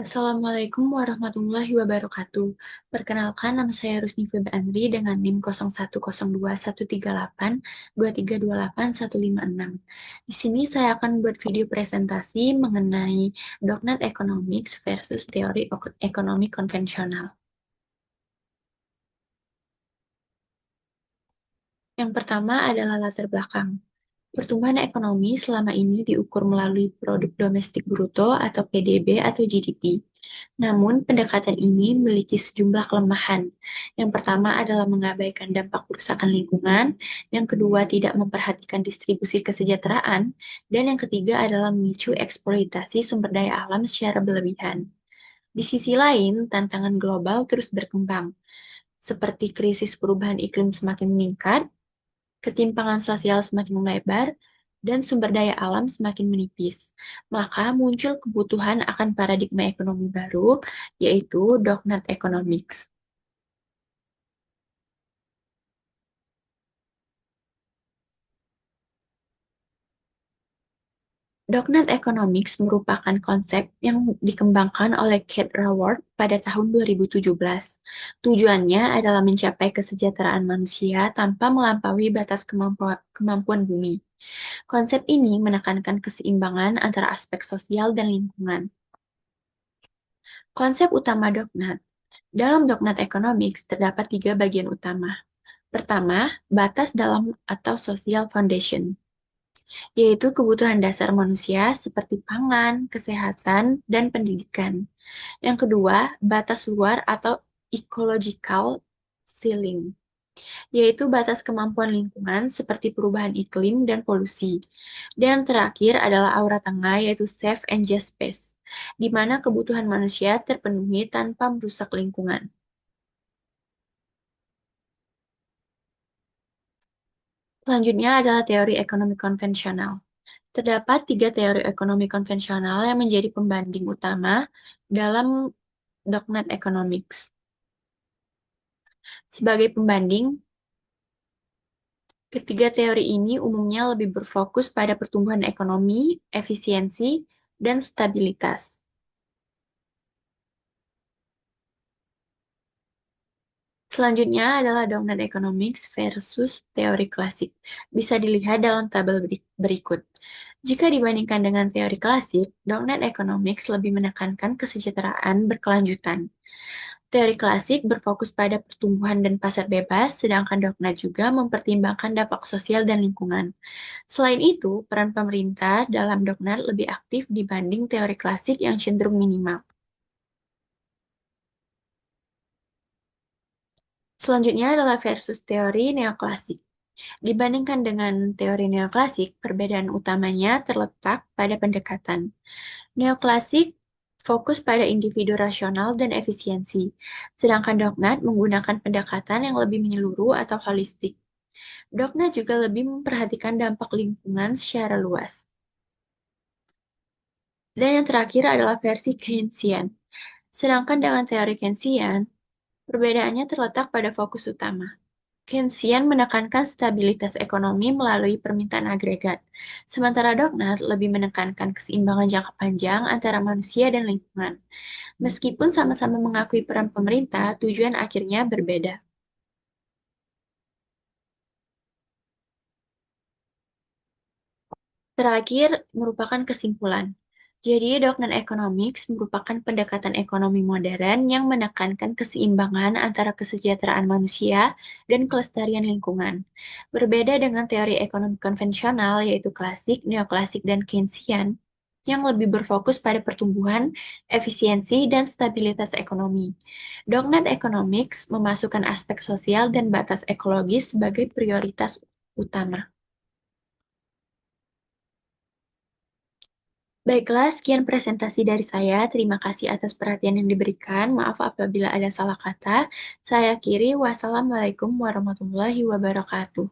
Assalamualaikum warahmatullahi wabarakatuh. Perkenalkan, nama saya Rusni Feby Andri dengan NIM 01021381381566. Di sini saya akan buat video presentasi mengenai Dogmat Economics versus teori ekonomi konvensional. Yang pertama adalah latar belakang. Pertumbuhan ekonomi selama ini diukur melalui produk domestik bruto atau PDB atau GDP. Namun, pendekatan ini memiliki sejumlah kelemahan. Yang pertama adalah mengabaikan dampak kerusakan lingkungan, yang kedua tidak memperhatikan distribusi kesejahteraan, dan yang ketiga adalah memicu eksploitasi sumber daya alam secara berlebihan. Di sisi lain, tantangan global terus berkembang, seperti krisis perubahan iklim semakin meningkat, ketimpangan sosial semakin melebar, dan sumber daya alam semakin menipis. Maka muncul kebutuhan akan paradigma ekonomi baru, yaitu Dognat Economics. Dognat Economics merupakan konsep yang dikembangkan oleh Kate Raworth pada tahun 2017. Tujuannya adalah mencapai kesejahteraan manusia tanpa melampaui batas kemampuan bumi. Konsep ini menekankan keseimbangan antara aspek sosial dan lingkungan. Konsep utama Dognat. Dalam Dognat Economics terdapat tiga bagian utama. Pertama, batas dalam atau social foundation, yaitu kebutuhan dasar manusia seperti pangan, kesehatan, dan pendidikan. Yang kedua, batas luar atau ecological ceiling, yaitu batas kemampuan lingkungan seperti perubahan iklim dan polusi. Dan terakhir adalah aura tengah, yaitu safe and just space, di mana kebutuhan manusia terpenuhi tanpa merusak lingkungan. Selanjutnya adalah teori ekonomi konvensional. Terdapat tiga teori ekonomi konvensional yang menjadi pembanding utama dalam Dognat Economics. Sebagai pembanding, ketiga teori ini umumnya lebih berfokus pada pertumbuhan ekonomi, efisiensi, dan stabilitas. Selanjutnya adalah Dognat Economics versus teori klasik. Bisa dilihat dalam tabel berikut. Jika dibandingkan dengan teori klasik, Dognat Economics lebih menekankan kesejahteraan berkelanjutan. Teori klasik berfokus pada pertumbuhan dan pasar bebas, sedangkan Dognat juga mempertimbangkan dampak sosial dan lingkungan. Selain itu, peran pemerintah dalam Dognat lebih aktif dibanding teori klasik yang cenderung minimal. Selanjutnya adalah versus teori neoklasik. Dibandingkan dengan teori neoklasik, perbedaan utamanya terletak pada pendekatan. Neoklasik fokus pada individu rasional dan efisiensi, sedangkan Dognat menggunakan pendekatan yang lebih menyeluruh atau holistik. Dognat juga lebih memperhatikan dampak lingkungan secara luas. Dan yang terakhir adalah versi Keynesian. Sedangkan dengan teori Keynesian, perbedaannya terletak pada fokus utama. Keynesian menekankan stabilitas ekonomi melalui permintaan agregat, sementara Dognat lebih menekankan keseimbangan jangka panjang antara manusia dan lingkungan. Meskipun sama-sama mengakui peran pemerintah, tujuan akhirnya berbeda. Terakhir, merupakan kesimpulan. Jadi, Dognat Economics merupakan pendekatan ekonomi modern yang menekankan keseimbangan antara kesejahteraan manusia dan kelestarian lingkungan. Berbeda dengan teori ekonomi konvensional, yaitu klasik, neoklasik, dan Keynesian, yang lebih berfokus pada pertumbuhan, efisiensi, dan stabilitas ekonomi. Dognat Economics memasukkan aspek sosial dan batas ekologis sebagai prioritas utama. Baiklah, sekian presentasi dari saya. Terima kasih atas perhatian yang diberikan. Maaf apabila ada salah kata. Saya akhiri. Wassalamualaikum warahmatullahi wabarakatuh.